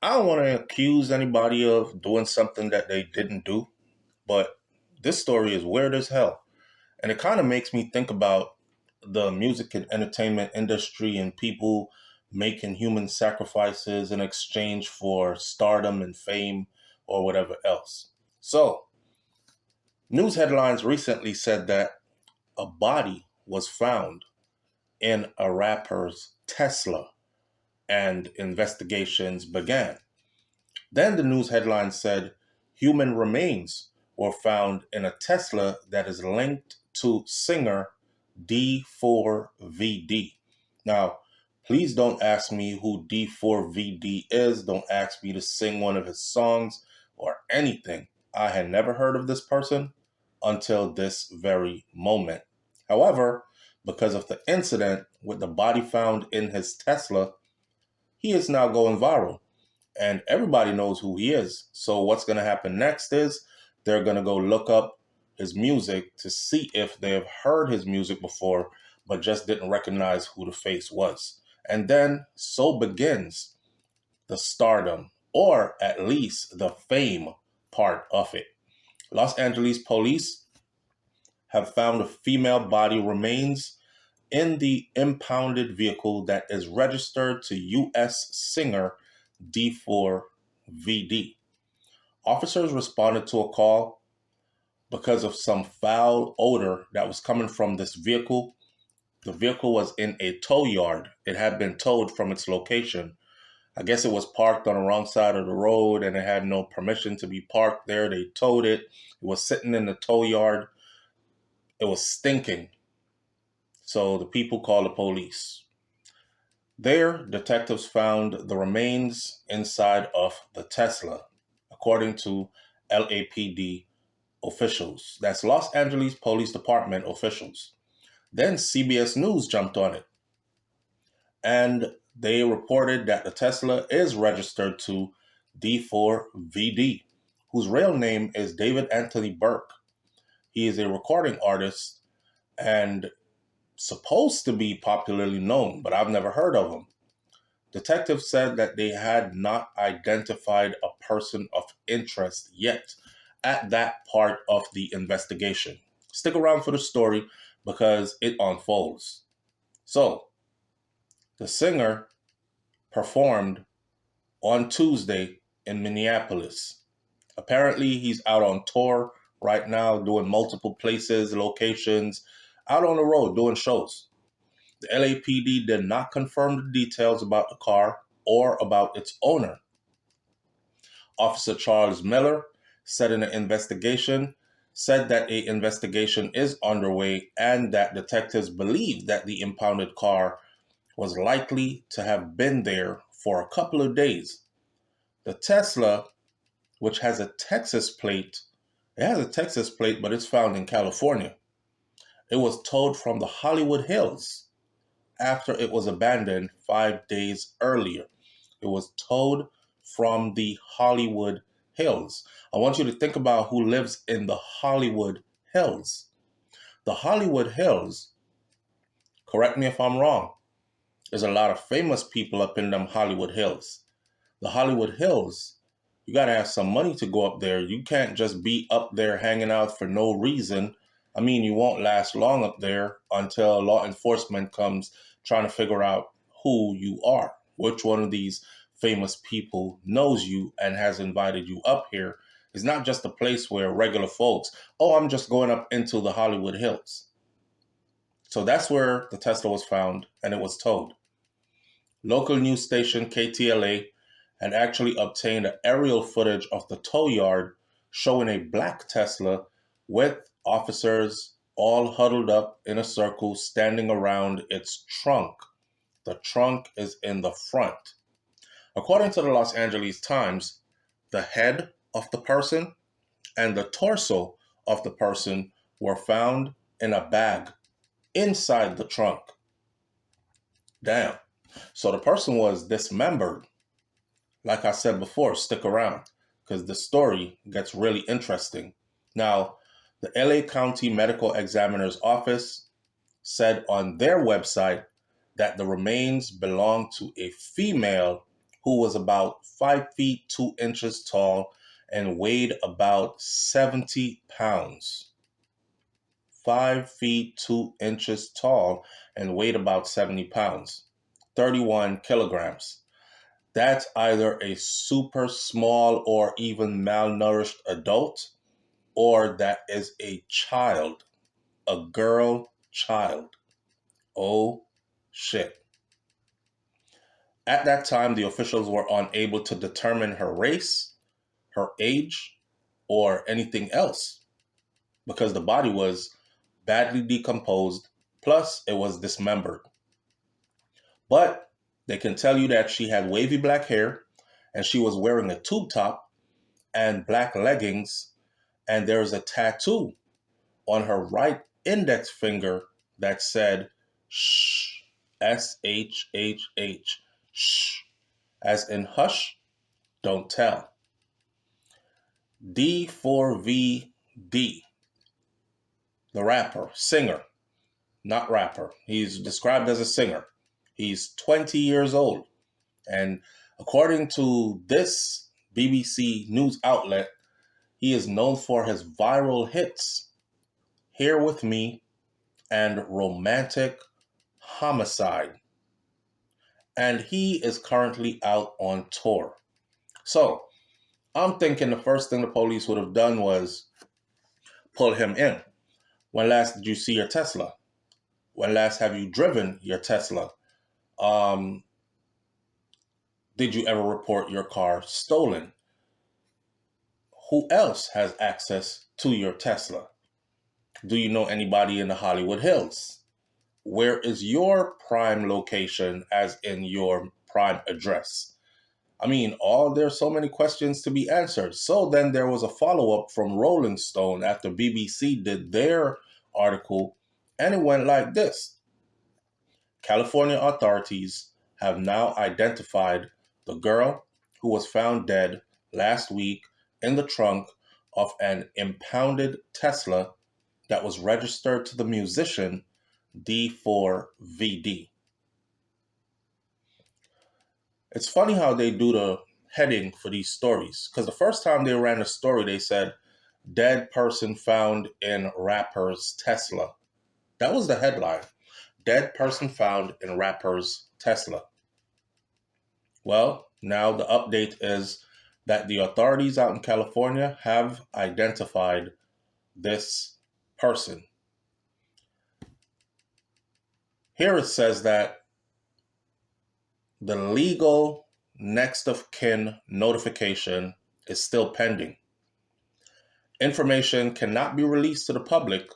I don't want to accuse anybody of doing something that they didn't do, but this story is weird as hell. And it kind of makes me think about the music and entertainment industry and people making human sacrifices in exchange for stardom and fame or whatever else. So, news headlines recently said that a body was found in a rapper's Tesla and investigations began. Then the news headline said human remains were found in a Tesla that is linked to singer D4VD. Now, please don't ask me who D4VD is. Don't ask me to sing one of his songs or anything. I had never heard of this person until this very moment. However, because of the incident with the body found in his Tesla, he is now going viral and everybody knows who he is. So what's going to happen next is they're going to go look up his music to see if they have heard his music before, but just didn't recognize who the face was. And then so begins the stardom, or at least the fame part of it. Los Angeles police have found a female body remains in the impounded vehicle that is registered to U.S. singer D4VD. Officers responded to a call because of some foul odor that was coming from this vehicle. The vehicle was in a tow yard. It had been towed from its location. I guess it was parked on the wrong side of the road and it had no permission to be parked there. They towed it. It was sitting in the tow yard. It was stinking. So the people called the police. There, detectives found the remains inside of the Tesla, according to LAPD officials. That's Los Angeles Police Department officials. Then CBS News jumped on it, and they reported that the Tesla is registered to D4VD, whose real name is David Anthony Burke. He is a recording artist and supposed to be popularly known, but I've never heard of him. Detectives said that they had not identified a person of interest yet at that part of the investigation. Stick around for the story because it unfolds. So, the singer performed on Tuesday in Minneapolis. Apparently, he's out on tour right now, doing multiple places, locations, out on the road doing shows. The LAPD did not confirm the details about the car or about its owner. Officer Charles Miller said in an investigation, said that an investigation is underway and that detectives believe that the impounded car was likely to have been there for a couple of days. The Tesla, which has a Texas plate, but it's found in California. It was towed from the Hollywood Hills after it was abandoned 5 days earlier. It was towed from the Hollywood Hills. I want you to think about who lives in the Hollywood Hills. The Hollywood Hills, correct me if I'm wrong, there's a lot of famous people up in them Hollywood Hills. The Hollywood Hills, you got to have some money to go up there. You can't just be up there hanging out for no reason. I mean, you won't last long up there until law enforcement comes trying to figure out who you are, which one of these famous people knows you and has invited you up here. It's not just a place where regular folks, oh, I'm just going up into the Hollywood Hills. So that's where the Tesla was found and it was towed. Local news station KTLA had actually obtained aerial footage of the tow yard showing a black Tesla with officers all huddled up in a circle standing around its trunk. The trunk is in the front. According to the Los Angeles Times, the head of the person and the torso of the person were found in a bag inside the trunk. Damn. So the person was dismembered. Like I said before, stick around because the story gets really interesting. Now, the LA County Medical Examiner's Office said on their website that the remains belong to a female who was about 5 feet 2 inches tall and weighed about 70 pounds. 5 feet 2 inches tall and weighed about 70 pounds. 31 kilograms. That's either a super small or even malnourished adult, or that is a child, a girl child. Oh, shit. At that time, the officials were unable to determine her race, her age, or anything else because the body was badly decomposed, plus it was dismembered. But they can tell you that she had wavy black hair and she was wearing a tube top and black leggings, and there's a tattoo on her right index finger that said shh, S-H-H-H, shh, as in hush, don't tell. D4VD, the rapper, singer, not rapper. He's described as a singer. He's 20 years old. And according to this BBC news outlet, he is known for his viral hits, Here With Me and Romantic Homicide. And he is currently out on tour. So I'm thinking the first thing the police would have done was pull him in. When last did you see your Tesla? When last have you driven your Tesla? Did you ever report your car stolen? Who else has access to your Tesla? Do you know anybody in the Hollywood Hills? Where is your prime location, as in your prime address? I mean, there's so many questions to be answered. So then there was a follow-up from Rolling Stone after BBC did their article, and it went like this. California authorities have now identified the girl who was found dead last week in the trunk of an impounded Tesla that was registered to the musician D4VD. It's funny how they do the heading for these stories, because the first time they ran a story, they said, dead person found in rapper's Tesla. That was the headline. Dead person found in rapper's Tesla. Well, now the update is that the authorities out in California have identified this person. Here it says that the legal next of kin notification is still pending. Information cannot be released to the public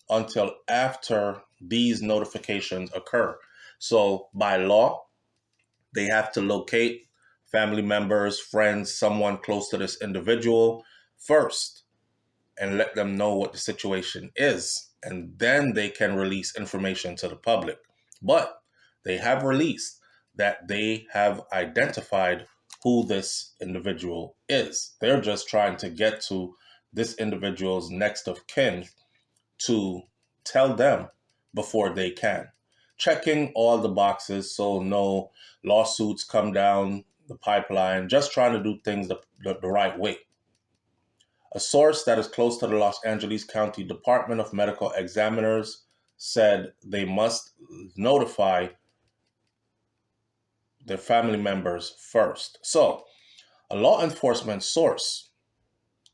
until after these notifications occur. So by law, they have to locate family members, friends, someone close to this individual first and let them know what the situation is. And then they can release information to the public. But they have released that they have identified who this individual is. They're just trying to get to this individual's next of kin to tell them before they can. Checking all the boxes so no lawsuits come down the pipeline, just trying to do things the right way. A source that is close to the Los Angeles County Department of Medical Examiners said they must notify their family members first. So, a law enforcement source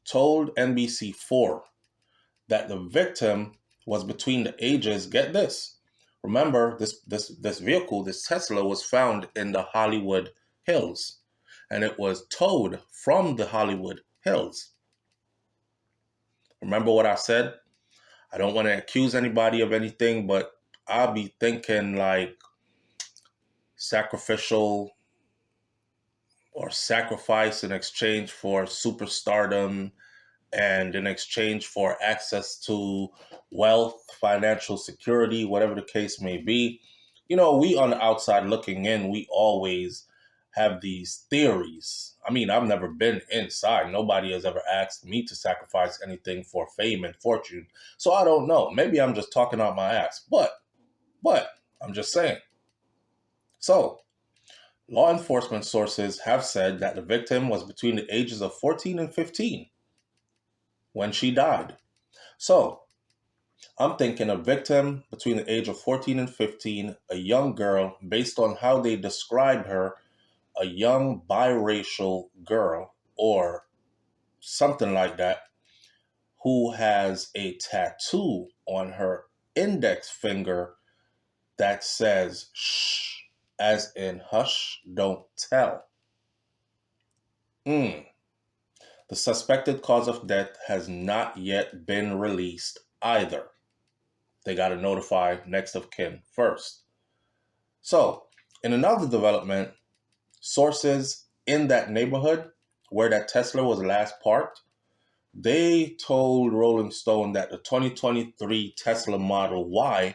told NBC4 that the victim was between the ages, get this. Remember, this vehicle, this Tesla, was found in the Hollywood Hills, and it was towed from the Hollywood Hills. Remember what I said? I don't want to accuse anybody of anything, but I'll be thinking like sacrificial or sacrifice in exchange for superstardom and in exchange for access to wealth, financial security, whatever the case may be. You know, we on the outside looking in, we always have these theories. I mean, I've never been inside. Nobody has ever asked me to sacrifice anything for fame and fortune. So I don't know. Maybe I'm just talking out my ass. But I'm just saying. So Law enforcement sources have said that the victim was between the ages of 14 and 15 when she died. So, I'm thinking a victim between the age of 14 and 15, a young girl, based on how they described her, a young biracial girl or something like that, who has a tattoo on her index finger that says shh, as in hush, don't tell. Mm. The suspected cause of death has not yet been released either. They got to notify next of kin first. So, in another development, sources in that neighborhood where that Tesla was last parked, they told Rolling Stone that the 2023 Tesla Model Y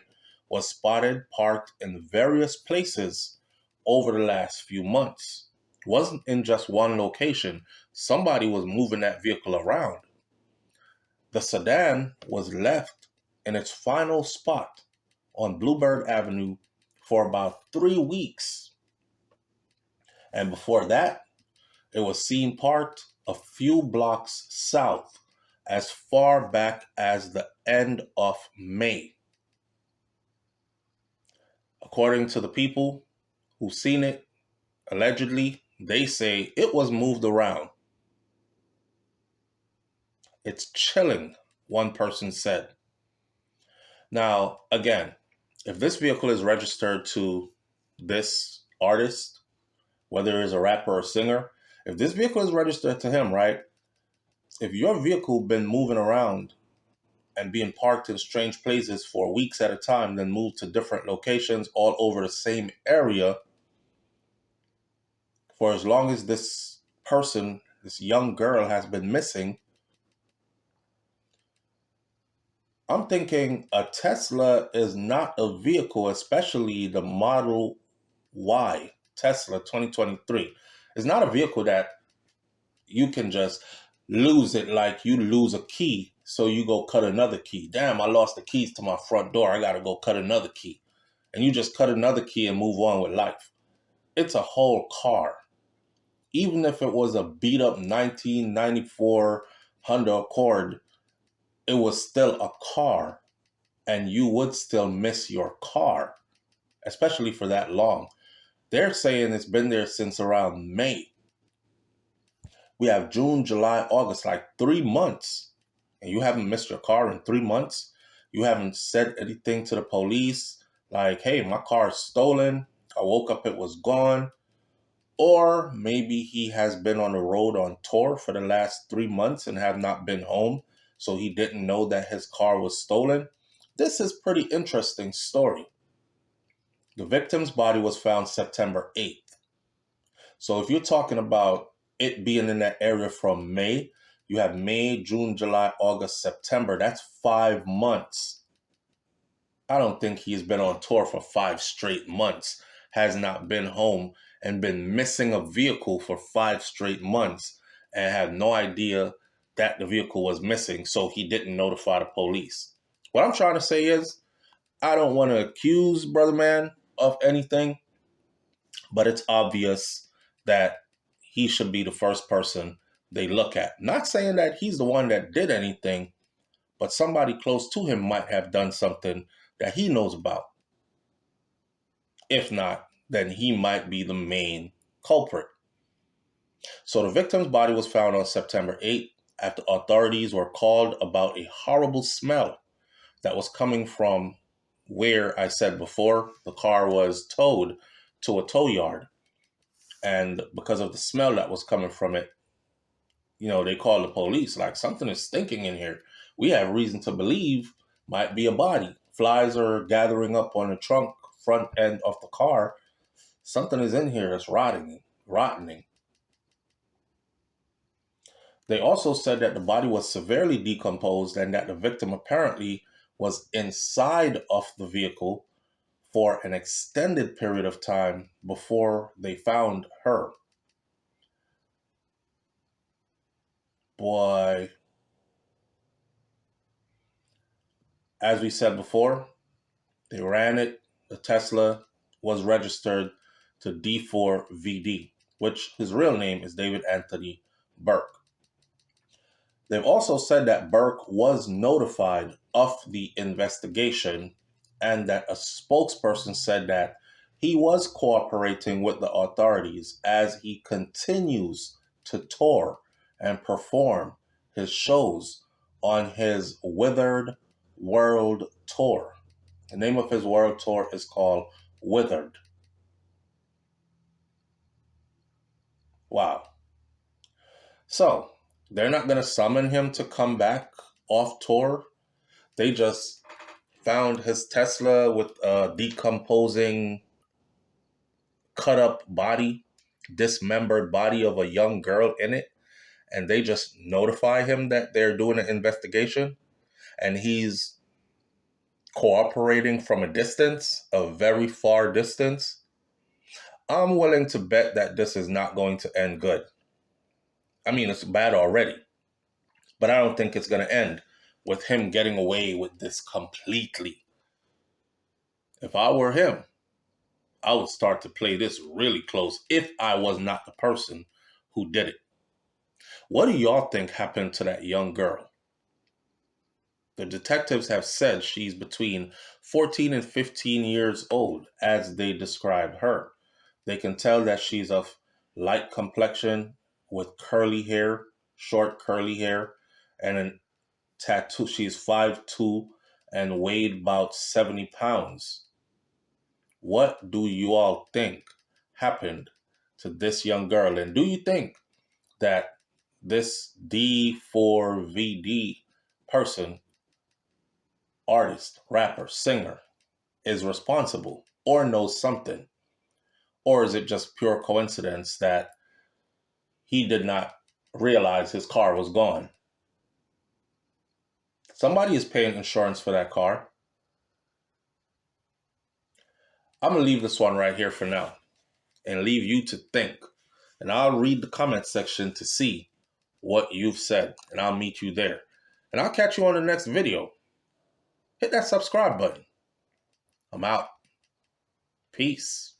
was spotted parked in various places over the last few months. It wasn't in just one location. Somebody was moving that vehicle around. The sedan was left in its final spot on Bluebird Avenue for about 3 weeks. And before that, it was seen parked a few blocks south as far back as the end of May. According to the people who've seen it, allegedly, they say it was moved around. It's chilling, one person said. Now, again, if this vehicle is registered to this artist, whether it's a rapper or singer, if this vehicle is registered to him, right? If your vehicle been moving around and being parked in strange places for weeks at a time, then moved to different locations all over the same area, for as long as this person, this young girl, has been missing, I'm thinking a Tesla is not a vehicle, especially the Model Y Tesla 2023. It's not a vehicle that you can just lose it like you lose a key. So you go cut another key. Damn, I lost the keys to my front door. I got to go cut another key. And you just cut another key and move on with life. It's a whole car. Even if it was a beat up 1994 Honda Accord, it was still a car. And you would still miss your car, especially for that long. They're saying it's been there since around May. We have June, July, August, like 3 months. And you haven't missed your car in 3 months. You haven't said anything to the police like, hey, my car is stolen. I woke up, it was gone. Or maybe he has been on the road on tour for the last 3 months and have not been home. So he didn't know that his car was stolen. This is pretty interesting story. The victim's body was found September 8th. So if you're talking about it being in that area from May, you have May, June, July, August, September. That's 5 months. I don't think he's been on tour for 5 straight months, has not been home, and been missing a vehicle for 5 straight months and had no idea that the vehicle was missing, so he didn't notify the police. What I'm trying to say is, I don't want to accuse Brother Man of anything, but it's obvious that he should be the first person they look at. Not saying that he's the one that did anything, but somebody close to him might have done something that he knows about. If not, then he might be the main culprit. So the victim's body was found on September 8th after authorities were called about a horrible smell that was coming from where I said before the car was towed to a tow yard. And because of the smell that was coming from it, they called the police, like, something is stinking in here. We have reason to believe might be a body. Flies are gathering up on the trunk front end of the car. Something is in here that's rotting. They also said that the body was severely decomposed and that the victim apparently was inside of the vehicle for an extended period of time before they found her. Boy, as we said before, they ran it. The Tesla was registered to D4VD, which his real name is David Anthony Burke. They've also said that Burke was notified of the investigation and that a spokesperson said that he was cooperating with the authorities as he continues to tour and perform his shows on his Withered World Tour. The name of his world tour is called Withered. Wow. So, they're not going to summon him to come back off tour. They just found his Tesla with a decomposing, cut up body, dismembered body of a young girl in it. And they just notify him that they're doing an investigation. And he's cooperating from a distance, a very far distance. I'm willing to bet that this is not going to end good. I mean, it's bad already. But I don't think it's going to end with him getting away with this completely. If I were him, I would start to play this really close if I was not the person who did it. What do y'all think happened to that young girl? The detectives have said she's between 14 and 15 years old, as they describe her. They can tell that she's of light complexion with curly hair, short curly hair, and a tattoo. She's 5'2" and weighed about 70 pounds. What do you all think happened to this young girl? And do you think that this D4VD person, artist, rapper, singer, is responsible or knows something? Or is it just pure coincidence that he did not realize his car was gone? Somebody is paying insurance for that car. I'm going to leave this one right here for now and leave you to think. And I'll read the comment section to see what you've said. And I'll meet you there. And I'll catch you on the next video. Hit that subscribe button. I'm out. Peace.